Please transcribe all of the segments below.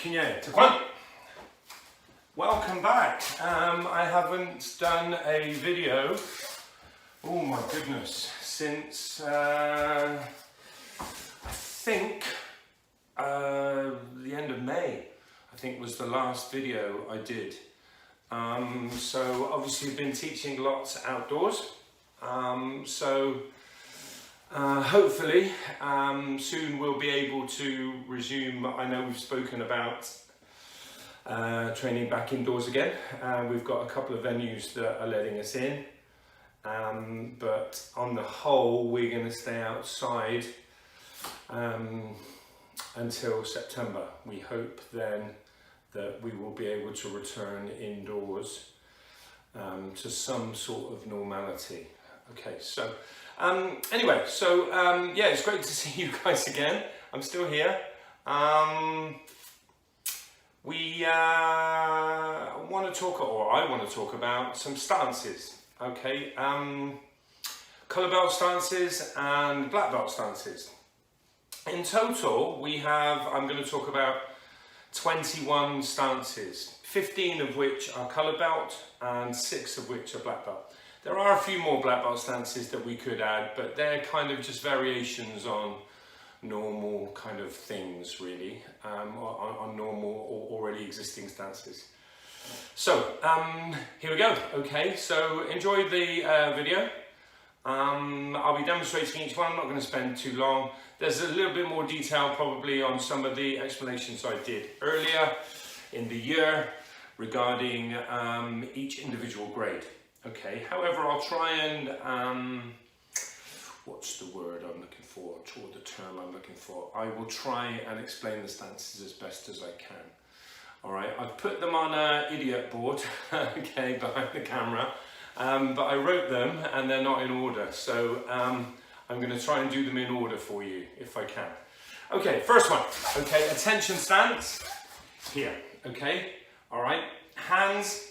Taekwon. Welcome back. I haven't done a video, oh my goodness, since I think the end of May, I think was the last video I did. So obviously I've been teaching lots outdoors. Hopefully soon we'll be able to resume. I know we've spoken about training back indoors again. We've got a couple of venues that are letting us in, but on the whole we're going to stay outside until September. We hope then that we will be able to return indoors to some sort of normality. Okay, so anyway, so yeah, it's great to see you guys again. I'm still here. We want to talk, or I want to talk about some stances. Okay, colour belt stances and black belt stances. In total, we have, I'm going to talk about 21 stances, 15 of which are colour belt and 6 of which are black belt. There are a few more black belt stances that we could add, but they're kind of just variations on normal kind of things, really, on normal or already existing stances. So here we go. Okay, so enjoy the video. I'll be demonstrating each one. I'm not going to spend too long. There's a little bit more detail probably on some of the explanations I did earlier in the year regarding each individual grade. Okay, however, I'll try and, what's the word I'm looking for, or the term I'm looking for? I will try and explain the stances as best as I can. All right, I've put them on an idiot board, okay, behind the camera, but I wrote them and they're not in order. So I'm going to try and do them in order for you, if I can. Okay, first one, okay, attention stance, here, okay, all right, hands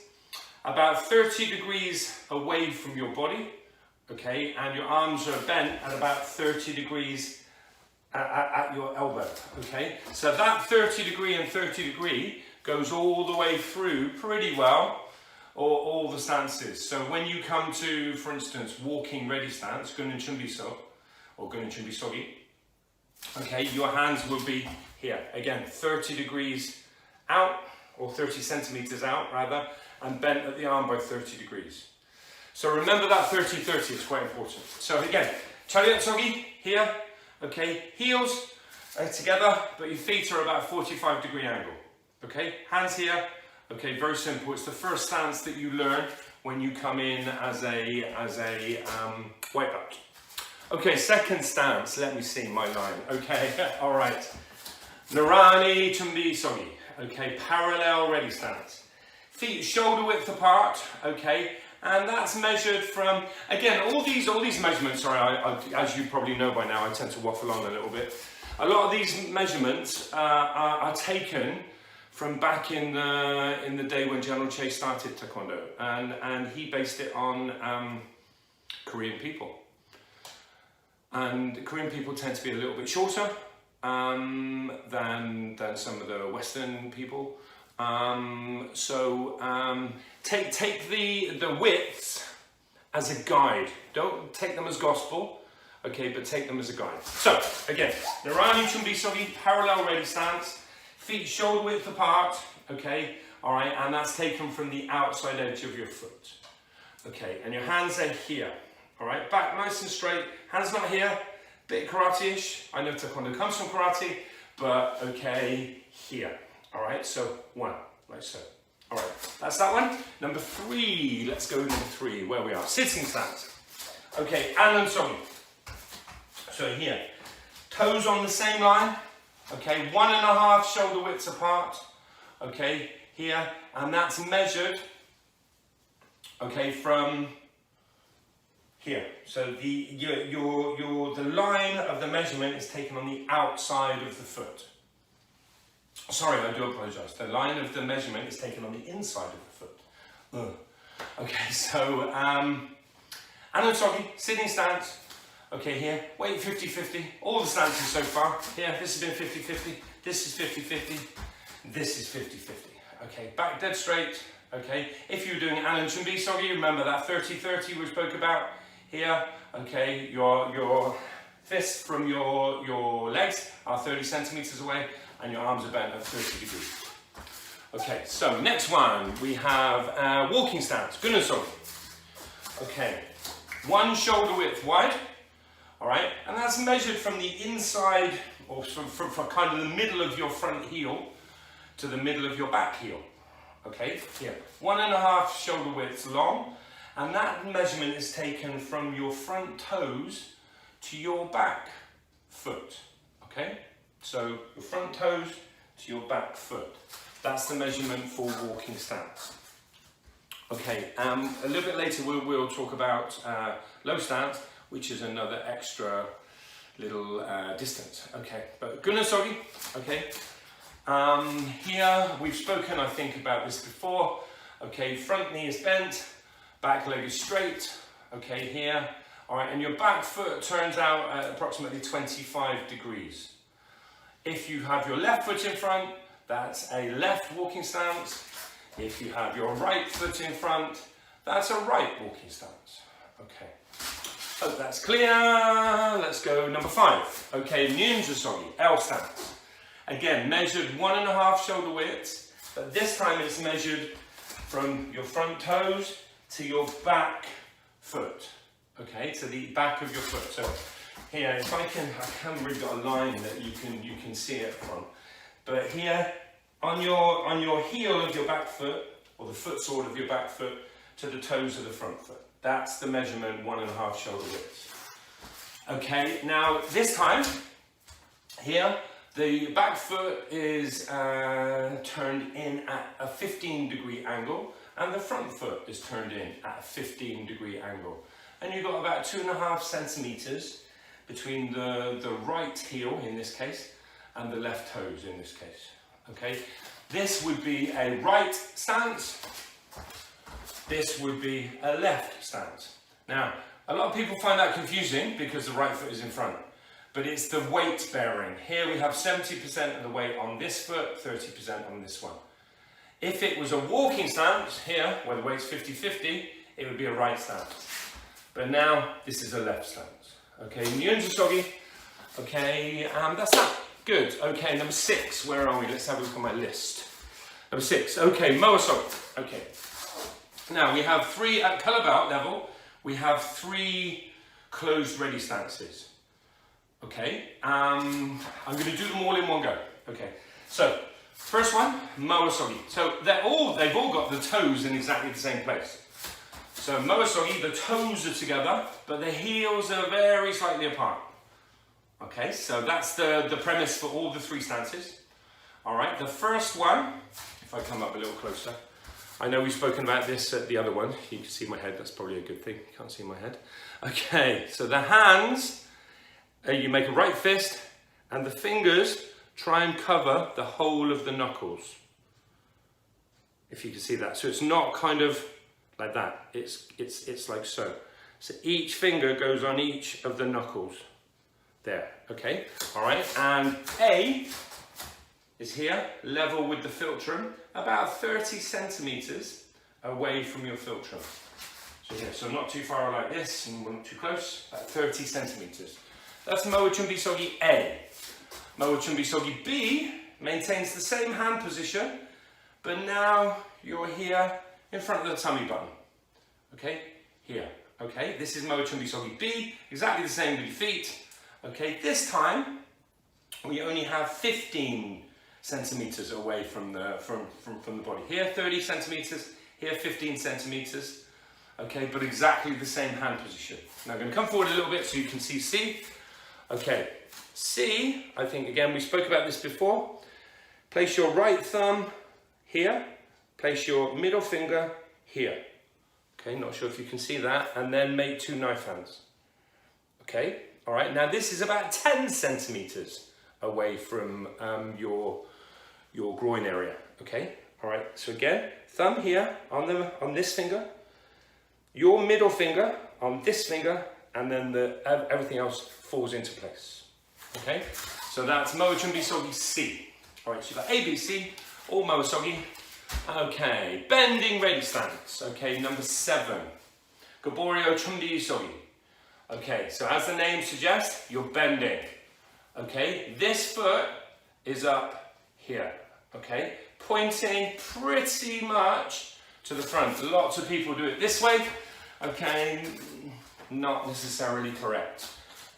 about 30 degrees away from your body, okay, and your arms are bent at about 30 degrees at your elbow, okay. So that 30 degree and 30 degree goes all the way through pretty well, or all the stances. So when you come to, for instance, walking ready stance, Gunin Chumbiso, or Gunin Chumbisogi, okay, your hands will be here, again, 30 degrees out, or 30 centimeters out rather, and bent at the arm by 30 degrees. So remember that 30-30 is quite important. So again, chariot sogi here, okay, heels together, but your feet are about 45 degree angle. Okay, hands here, okay, very simple. It's the first stance that you learn when you come in as a white belt. Okay, second stance, let me see my line. Okay, all right. Narani Chumbi Sogi, okay, parallel ready stance. Feet shoulder width apart, okay, and that's measured from, again, all these measurements, sorry, as you probably know by now, I tend to waffle on a little bit. A lot of these measurements are taken from back in the day when General Che started Taekwondo, and he based it on Korean people. And Korean people tend to be a little bit shorter than some of the Western people. Take the widths as a guide. Don't take them as gospel, okay, but take them as a guide. So again, Narani Chumbi Sogi, parallel ready stance, feet shoulder width apart, okay, all right, and that's taken from the outside edge of your foot, okay, and your hands are here, all right, back nice and straight, hands not here, bit karate-ish. I know Taekwondo comes from karate, but okay, here. All right, so one, like so. All right, that's that one. Number 3, let's go to number 3, where we are. Sitting stance. Okay, Anan Sogi. So here, toes on the same line. Okay, 1.5 shoulder widths apart. Okay, here, and that's measured, okay, from here. So the line of the measurement is taken on the outside of the foot. Sorry, I do apologise. The line of the measurement is taken on the inside of the foot. Ugh. Okay, so Anan-sogi, sitting stance. Okay, here, weight 50-50. All the stances so far. Here, this has been 50-50. This is 50-50. This is 50-50. Okay, back dead straight. Okay, if you're doing Alan Chumbi Sogi, remember that 30-30 we spoke about here. Okay, your fists from your legs are 30 centimeters away, and your arms are bent at 30 degrees. Okay, so next one we have walking stance, Gunnar Sogi. Okay, one shoulder width wide. All right, and that's measured from the inside, or from kind of the middle of your front heel to the middle of your back heel. Okay, here, 1.5 shoulder widths long, and that measurement is taken from your front toes to your back foot. Okay, so your front toes to your back foot. That's the measurement for walking stance. Okay, a little bit later we'll talk about low stance, which is another extra little distance. Okay, but Gunnar Sogi. Okay. Here we've spoken, I think, about this before. Okay, front knee is bent, back leg is straight. Okay, here. All right, and your back foot turns out at approximately 25 degrees. If you have your left foot in front, that's a left walking stance. If you have your right foot in front, that's a right walking stance. Okay, hope that's clear. Let's go number 5. Okay, Ninja Sogi, L stance. Again, measured 1.5 shoulder widths, but this time it's measured from your front toes to your back foot. Okay, to the back of your foot. So here, if I haven't really got a line that you can see it from, but here on your heel of your back foot, or the foot sword of your back foot, to the toes of the front foot. That's the measurement, 1.5 shoulder widths. Okay, now this time here. The back foot is turned in at a 15-degree angle, and the front foot is turned in at a 15-degree angle. And you've got about 2.5 centimeters between the right heel, in this case, and the left toes, in this case. Okay, this would be a right stance. This would be a left stance. Now, a lot of people find that confusing because the right foot is in front. But it's the weight bearing. Here we have 70% of the weight on this foot, 30% on this one. If it was a walking stance, here, where the weight's 50-50, it would be a right stance. But now, this is a left stance. Okay, Nyunja Sogi. Okay, that's that. Good. Okay, number 6, where are we? Let's have a look at my list. Number 6, okay, Moa Sogi. Okay. Now, we have 3, at colour belt level, we have 3 closed ready stances. Okay, I'm going to do them all in one go. Okay, so first one, Moa Sogi. So they've all got the toes in exactly the same place. So Moa Sogi, the toes are together, but the heels are very slightly apart. Okay, so that's the premise for all the 3 stances. All right, the first one, if I come up a little closer, I know we've spoken about this at the other one. You can see my head, that's probably a good thing. You can't see my head. Okay, so the hands, you make a right fist, and the fingers try and cover the whole of the knuckles. If you can see that. So it's not kind of like that. It's like so. So each finger goes on each of the knuckles. There, okay? All right, and A is here, level with the philtrum, about 30 centimeters away from your philtrum. So here, so not too far like this, and not too close, about 30 centimeters. That's Moa Chumbi Sogi A. Moa Chumbi Sogi B maintains the same hand position, but now you're here in front of the tummy button. Okay, here. Okay, this is Moa Chumbi Sogi B, exactly the same with your feet. Okay, this time we only have 15 centimeters away from the body. Here 30 centimeters, here 15 centimeters. Okay, but exactly the same hand position. Now I'm going to come forward a little bit so you can see C. Okay, C, I think again we spoke about this before. Place your right thumb here, place your middle finger here. Okay, not sure if you can see that, and then make 2 knife hands. Okay, all right, now this is about 10 centimeters away from your groin area. Okay, all right, so again, thumb here on this finger, your middle finger on this finger, and then everything else falls into place. Okay, so that's Moa Chumbi Sogi C. All right, so you've got A, B, C. Almost soggy. Okay, bending ready stance. Okay, number 7. Goboryo chumbi sogi. Okay, so as the name suggests, you're bending. Okay, this foot is up here. Okay, pointing pretty much to the front. Lots of people do it this way. Okay, not necessarily correct.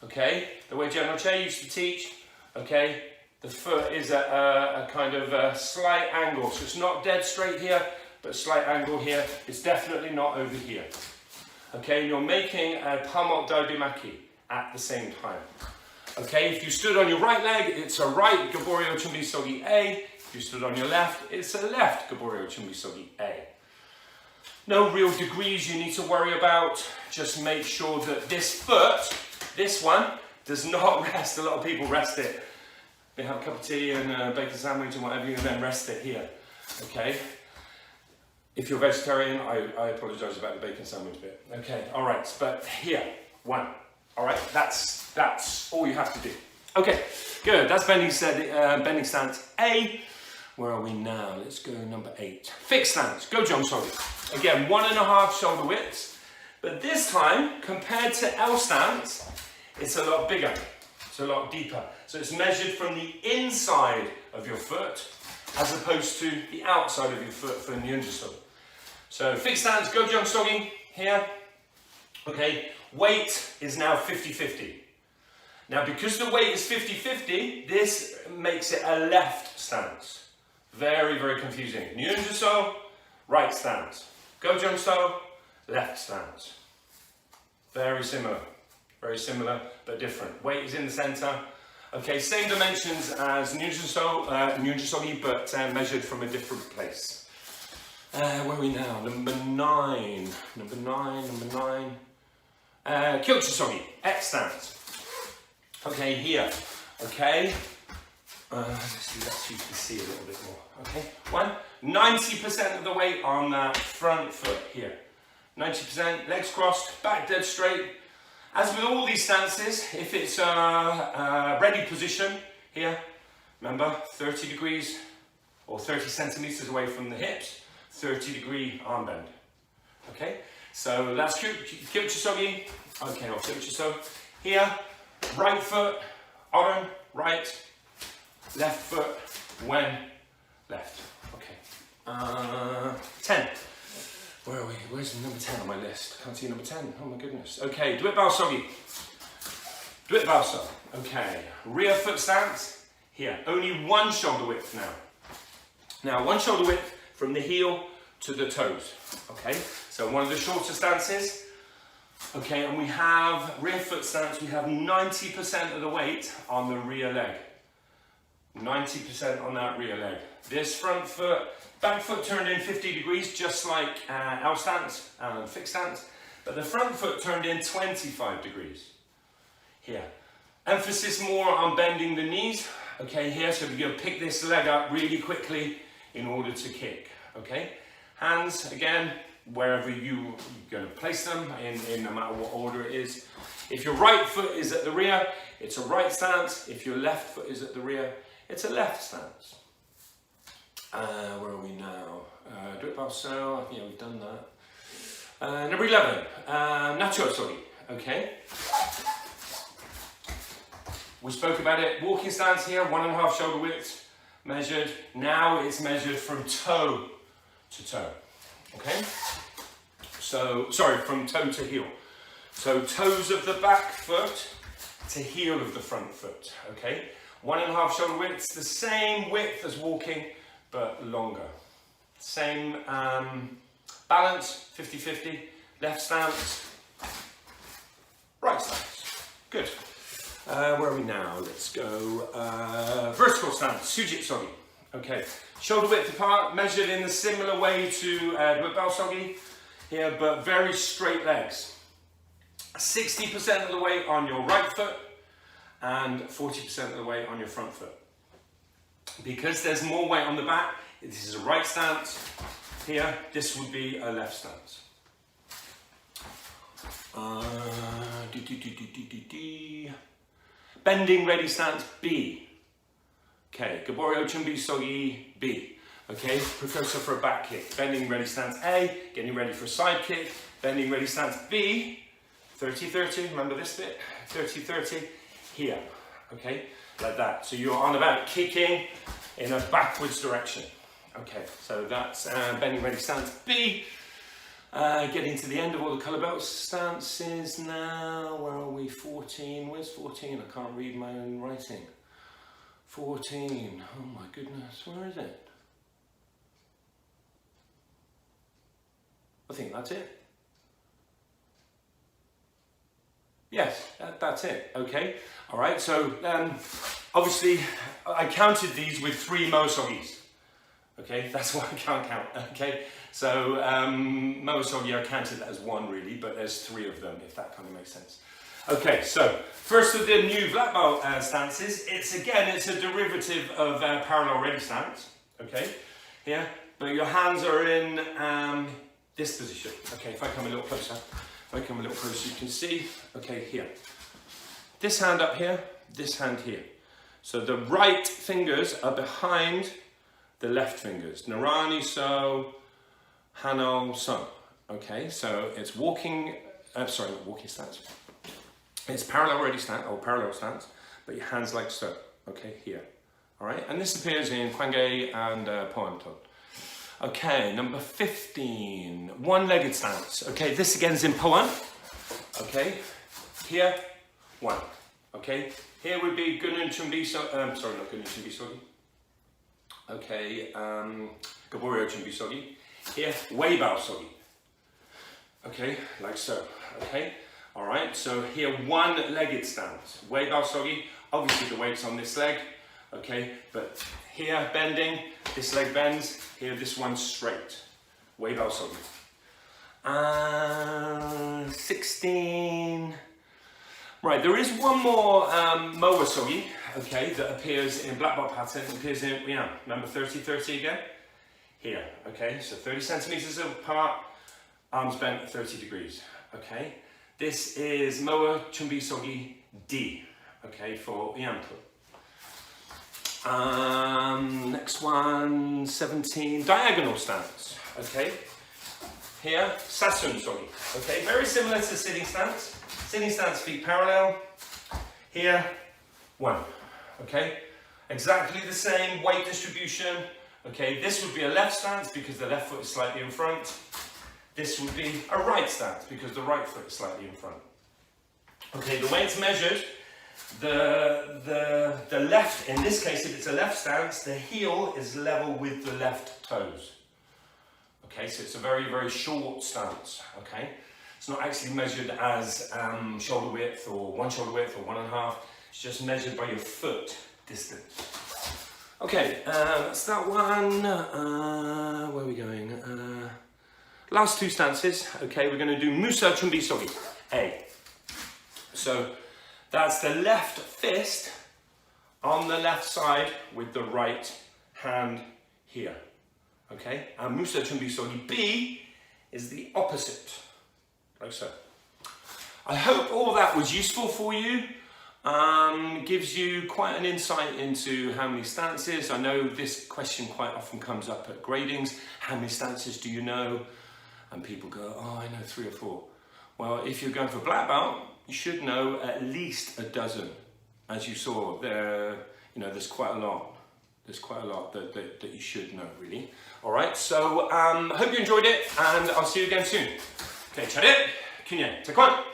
Okay, the way General Che used to teach, okay, the foot is at a kind of a slight angle. So it's not dead straight here, but slight angle here. It's definitely not over here. Okay, and you're making a pamok daidimaki at the same time. Okay, if you stood on your right leg, it's a right Goboryo chumbi sogi A. If you stood on your left, it's a left Goboryo chumbi sogi A. No real degrees you need to worry about. Just make sure that this foot, this one, does not rest. A lot of people rest it. They have a cup of tea and a bacon sandwich and whatever, and then rest it here. Okay? If you're vegetarian, I apologise about the bacon sandwich bit. Okay, all right, but here, 1. All right, that's all you have to do. Okay, good. That's bending stance A. Where are we now? Let's go number 8. Fixed stance. Go jump sorry. Again, 1.5 shoulder widths, but this time compared to L stance, it's a lot bigger. It's a lot deeper. So it's measured from the inside of your foot as opposed to the outside of your foot for Nyunjutsu. So fixed stance, go jump sogi here. Okay, weight is now 50-50. Now because the weight is 50-50, this makes it a left stance. Very, very confusing. Nyunjutsu, right stance. Go jump so, left stance. Very similar, but different. Weight is in the center. Okay, same dimensions as Nyunjutsu, but measured from a different place. Where are we now? Number 9. Kyokusogi, X stance. Okay, here. Okay. Let's see that so you can see a little bit more. Okay, 90% of the weight on that front foot here. 90%, legs crossed, back dead straight. As with all these stances, if it's a ready position here, remember 30 degrees or 30 centimeters away from the hips, 30-degree arm bend. Okay, so that's Kyokusogi. Okay, or Kyokuso. Here, right foot, Oren, right, left foot, when, left. Okay, 10. Where are we? Where's number 10 on my list? Can't see number 10. Oh my goodness. Okay, Dwit Bao Sogi. Dwit Bao So. Okay, rear foot stance. Here, only 1 shoulder width now. Now, 1 shoulder width from the heel to the toes. Okay, so one of the shorter stances. Okay, and we have rear foot stance. We have 90% of the weight on the rear leg. 90% on that rear leg. This front foot, back foot turned in 50 degrees, just like L stance and fixed stance, but the front foot turned in 25 degrees. Here. Emphasis more on bending the knees. Okay, here, so we're going to pick this leg up really quickly in order to kick. Okay, hands, again, wherever you're going to place them, in no matter what order it is. If your right foot is at the rear, it's a right stance. If your left foot is at the rear, it's a left stance. Where are we now? Do it so. Yeah, we've done that. Number 11, Nacho Sogi. Okay. We spoke about it. Walking stance here, 1.5 shoulder width measured. Now it's measured from toe to toe. Okay. So, sorry, from toe to heel. So toes of the back foot to heel of the front foot. Okay. 1.5 shoulder width, the same width as walking, but longer. Same balance, 50-50, left stance, right stance. Good. Where are we now? Let's go vertical stance, Sujit Sogi. Okay, shoulder width apart, measured in a similar way to Dwit Bao Sogi here, but very straight legs. 60% of the weight on your right foot, and 40% of the weight on your front foot. Because there's more weight on the back, this is a right stance. Here, this would be a left stance. Bending ready stance B. Okay, Goboryo Chumbi Sogi B. Okay, precursor for a back kick. Bending ready stance A, getting ready for a side kick. Bending ready stance B, 30-30, remember this bit? 30-30, here, okay? Like that. So you're on about kicking in a backwards direction. Okay, so that's bending ready stance B. Getting to the end of all the colour belt stances now. Where are we? 14. Where's 14? I can't read my own writing. 14. Oh my goodness, where is it? I think that's it. Yes, that's it. Okay. All right. So obviously, I counted these with 3 Moosogis. Okay, that's why I can't count. Okay, so Mosogi I counted as 1 really, but there's 3 of them, if that kind of makes sense. Okay, so first of the new black belt stances, it's a derivative of parallel ready stance. Okay, here, but your hands are in this position. Okay, if I come a little closer, you can see. Okay, here, this hand up here, this hand here. So the right fingers are behind the left fingers. Narani so, Hano so. Okay, so it's walking, not walking stance. It's parallel ready stance, or parallel stance, but your hands like so. Okay, here. All right, and this appears in Kwange and Poanton. Okay, number 15, one-legged stance. Okay, this again is in Poan. Okay, here, 1. Okay, here would be Gunun Chumbi so, not Gunun Chumbi Sogi. Okay, Gaborio Chumbi Sogi. Here, Weibao Sogi. Okay, like so. Okay, all right, so here, one-legged stance. Weibao Sogi, obviously the weight's on this leg. Okay, but here, bending, this leg bends, here, this one's straight. Weibao Sogi. 16. Right, there is one more Moa Sogi, okay, that appears in black belt pattern. It appears in, remember 30-30 again? Here, okay, so 30 centimeters apart, arms bent at 30 degrees, okay? This is Moa Chumbi Sogi D, okay, for Iampu. Next one, 17, diagonal stance, okay? Here, Sasun Sogi, okay? Very similar to sitting stance. Sitting stance, feet parallel. Here, 1, okay? Exactly the same weight distribution. Okay, this would be a left stance because the left foot is slightly in front. This would be a right stance because the right foot is slightly in front. Okay, the way it's measured, the left, in this case, if it's a left stance, the heel is level with the left toes. Okay, so it's a very, very short stance, okay? It's not actually measured as shoulder width or 1 shoulder width or 1.5. It's just measured by your foot distance. Okay, that's that one. Where are we going? Last 2 stances. Okay, we're going to do Musa Chumbi Sogi A. So that's the left fist on the left side with the right hand here. Okay, and Musa Chumbi Sogi B is the opposite. Like so. I hope all that was useful for you. Gives you quite an insight into how many stances. I know this question quite often comes up at gradings. How many stances do you know? And people go, oh, I know 3 or 4. Well, if you're going for black belt, you should know at least a dozen. As you saw, there's quite a lot. There's quite a lot that you should know, really. All right, so hope you enjoyed it, and I'll see you again soon. Okay, charit, kunye, taekwondo.